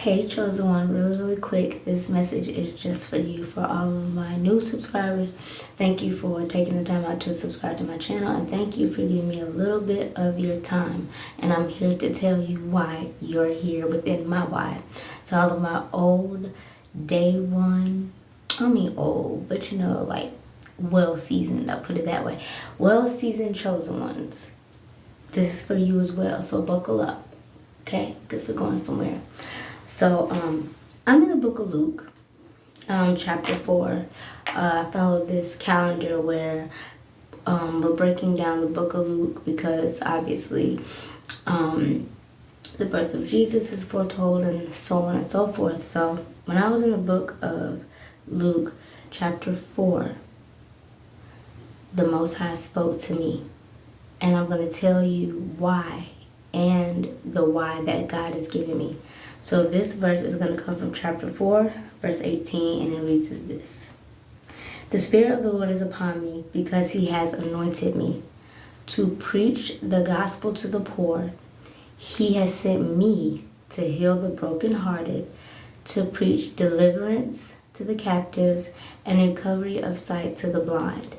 Hey, chosen one, really quick. This message is just for you, for all of my new subscribers. Thank you for taking the time out to subscribe to my channel, and thank you for giving me a little bit of your time. And I'm here to tell you why you're here within my why. To all of my old day one, I mean old, but you know, like well seasoned, I'll put it that way. Well seasoned chosen ones. This is for you as well, so buckle up, okay? Because we're going somewhere. So, I'm in the book of Luke, chapter 4. I follow this calendar where we're breaking down the book of Luke because obviously the birth of Jesus is foretold and so on and so forth. So, when I was in the book of Luke, chapter 4, the Most High spoke to me. And I'm going to tell you why and the why that God has given me. So this verse is going to come from chapter 4, verse 18, and it reads as this. The Spirit of the Lord is upon me because he has anointed me to preach the gospel to the poor. He has sent me to heal the brokenhearted, to preach deliverance to the captives and recovery of sight to the blind,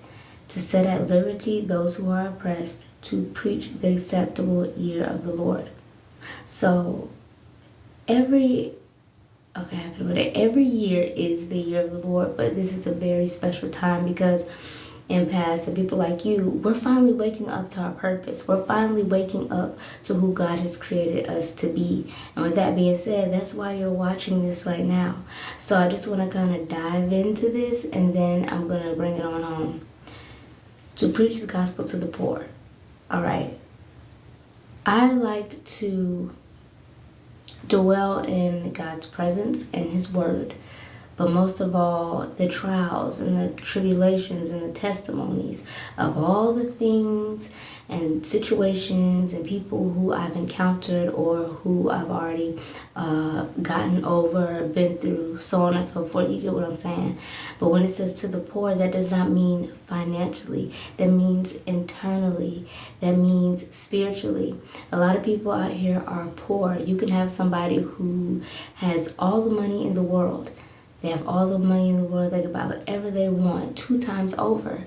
to set at liberty those who are oppressed, to preach the acceptable year of the Lord. So every year is the year of the Lord, but this is a very special time because in past, and people like you, we're finally waking up to our purpose. We're finally waking up to who God has created us to be. And with that being said, that's why you're watching this right now. So I just want to kind of dive into this, and then I'm going to bring it on home. To preach the gospel to the poor. All right. I like to dwell in God's presence and his word, but most of all, the trials and the tribulations and the testimonies of all the things and situations and people who I've encountered or who I've already gotten over, been through, so on and so forth. You get what I'm saying? But when it says to the poor, that does not mean financially. That means internally. That means spiritually. A lot of people out here are poor. You can have somebody who has all the money in the world. They have all the money in the world. They can buy whatever they want 2 times over.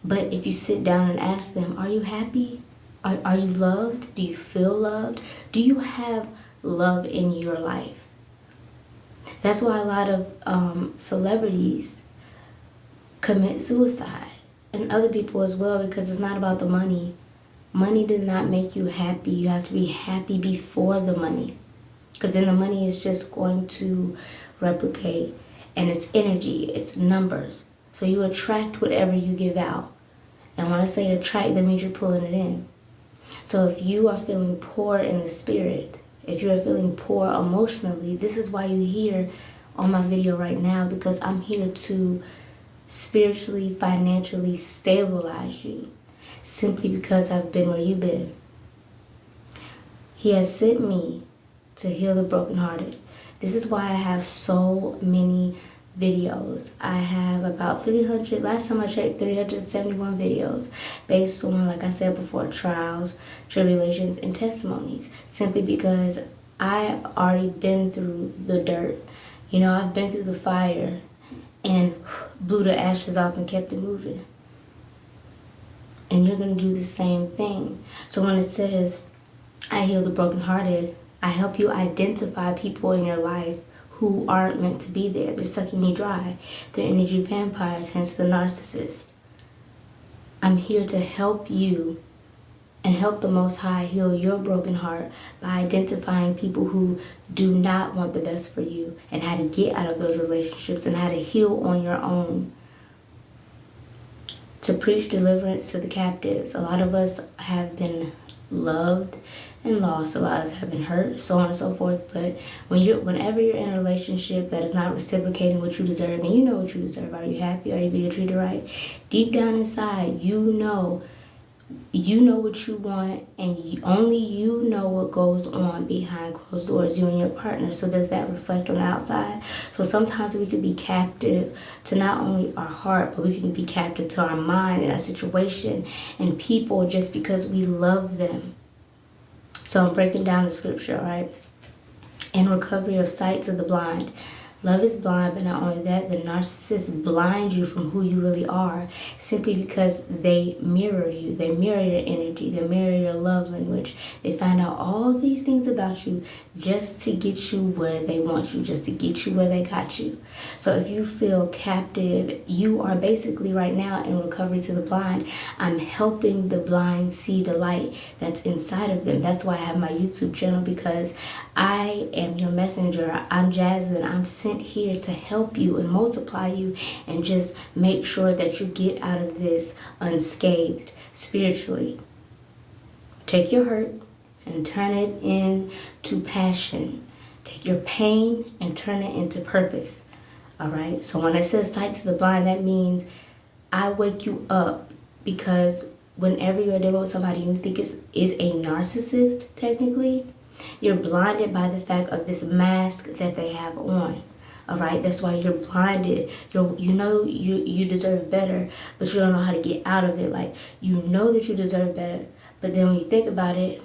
But if you sit down and ask them, are you happy? Are you loved? Do you feel loved? Do you have love in your life? That's why a lot of celebrities commit suicide, and other people as well, because it's not about the money. Money does not make you happy. You have to be happy before the money, because then the money is just going to replicate, and it's energy, it's numbers. So you attract whatever you give out. And when I say attract, that means you're pulling it in. So if you are feeling poor in the spirit, if you are feeling poor emotionally, this is why you're here on my video right now, because I'm here to spiritually, financially stabilize you, simply because I've been where you've been. He has sent me to heal the brokenhearted. This is why I have so many videos. I have about 300, last time I checked, 371 videos based on, like I said before, trials, tribulations, and testimonies, simply because I've already been through the dirt. You know, I've been through the fire and blew the ashes off and kept it moving. And you're going to do the same thing. So when it says, I heal the brokenhearted, I help you identify people in your life who aren't meant to be there. They're sucking you dry. They're energy vampires, hence the narcissist. I'm here to help you and help the Most High heal your broken heart by identifying people who do not want the best for you and how to get out of those relationships and how to heal on your own. To preach deliverance to the captives. A lot of us have been loved and lost. A lot of us have been hurt, so on and so forth. But whenever you're in a relationship that is not reciprocating what you deserve, and you know what you deserve, are you happy? Are you being treated right? Deep down inside, you know what you want, and only you know what goes on behind closed doors, you and your partner. So does that reflect on the outside? So sometimes we could be captive to not only our heart, but we can be captive to our mind and our situation and people just because we love them. So I'm breaking down the scripture, all right? and recovery of sight to the blind. Love is blind, but not only that, the narcissist blinds you from who you really are simply because they mirror you. They mirror your energy. They mirror your love language. They find out all these things about you just to get you where they want you, just to get you where they got you. So if you feel captive, you are basically right now in recovery to the blind. I'm helping the blind see the light that's inside of them. That's why I have my YouTube channel, because I am your messenger. I'm Jasmine. I'm sent here to help you and multiply you and just make sure that you get out of this unscathed spiritually. Take your hurt and turn it into passion. Take your pain and turn it into purpose. All right? So when I say sight to the blind, that means I wake you up, because whenever you're dealing with somebody you think is a narcissist, technically, you're blinded by the fact of this mask that they have on. All right, that's why you're blinded. You know you deserve better, but you don't know how to get out of it. Like, you know that you deserve better, but then when you think about it,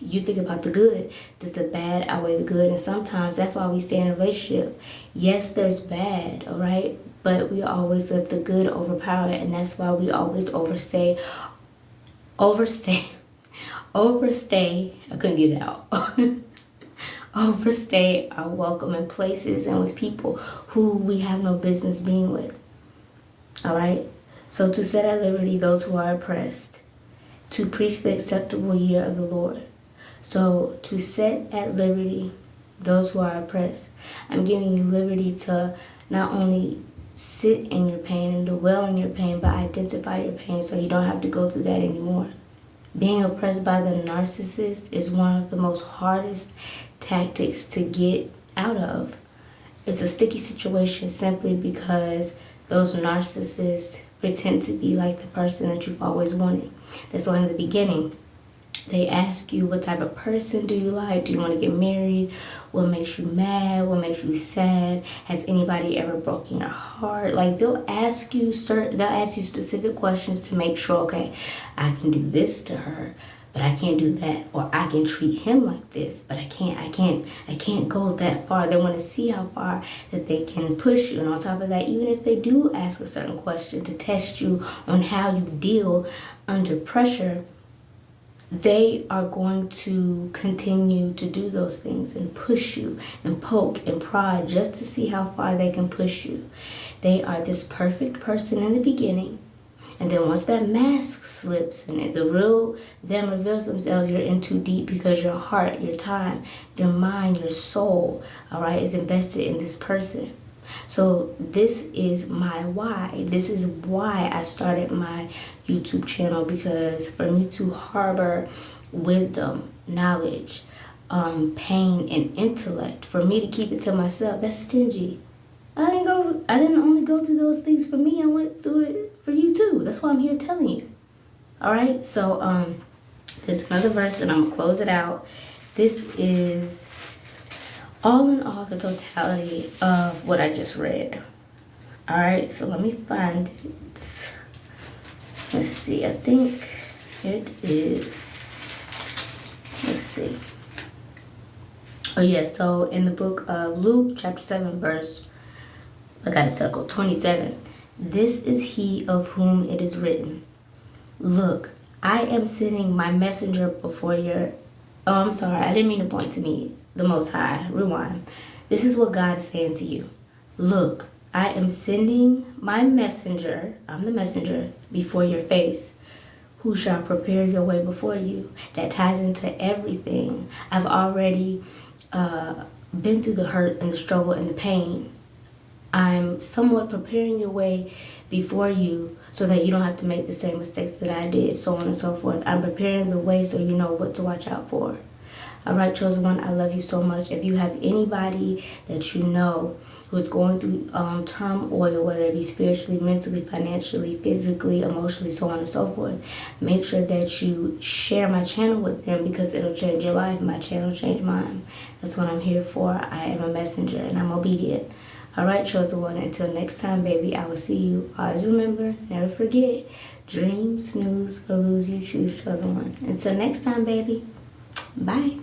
you think about the good. Does the bad outweigh the good? And sometimes that's why we stay in a relationship. Yes, there's bad, all right, but we always let the good overpower it, and that's why we always overstay. I couldn't get it out. Overstay our welcome in places and with people who we have no business being with. All right? So to set at liberty those who are oppressed, to preach the acceptable year of the Lord. So to set at liberty those who are oppressed, I'm giving you liberty to not only sit in your pain and dwell in your pain, but identify your pain so you don't have to go through that anymore. Being oppressed by the narcissist is one of the most hardest tactics to get out of. It's a sticky situation simply because those narcissists pretend to be like the person that you've always wanted. That's why in the beginning, they ask you, what type of person do you like? Do you want to get married? What makes you mad? What makes you sad? Has anybody ever broken your heart? Like, they'll ask you specific questions to make sure, okay, I can do this to her, but I can't do that. Or I can treat him like this, but I can't go that far. They want to see how far that they can push you. And on top of that, even if they do ask a certain question to test you on how you deal under pressure, they are going to continue to do those things and push you and poke and prod just to see how far they can push you. They are this perfect person in the beginning, and then once that mask slips and the real them reveals themselves, you're in too deep because your heart, your time, your mind, your soul, all right, is invested in this person. So this is my why. This is why I started my YouTube channel, because for me to harbor wisdom, knowledge, pain, and intellect, for me to keep it to myself, that's stingy. I didn't only go through those things for me. I went through it for you too. That's why I'm here telling you. All right. So there's another verse, and I'm gonna close it out. This is all in all the totality of what I just read. All right. So let me find it. Let's see. I think it is. Let's see. Oh yeah. So in the book of Luke, chapter 7, verse, I got it circled, 27. This is he of whom it is written, look, I am sending my messenger before your... Oh, I'm sorry. I didn't mean to point to me, the Most High. Rewind. This is what God is saying to you. Look, I am sending my messenger, I'm the messenger, before your face, who shall prepare your way before you. That ties into everything. I've already been through the hurt and the struggle and the pain. I'm somewhat preparing your way before you so that you don't have to make the same mistakes that I did, so on and so forth. I'm preparing the way so you know what to watch out for. All right, chosen one, I love you so much. If you have anybody that you know who's going through turmoil, whether it be spiritually, mentally, financially, physically, emotionally, so on and so forth, make sure that you share my channel with them, because it'll change your life. My channel changed mine. That's what I'm here for. I am a messenger and I'm obedient. All right, chosen one, until next time, baby, I will see you. Always remember, never forget, dream, snooze, or lose, you choose, chosen one. Until next time, baby, bye.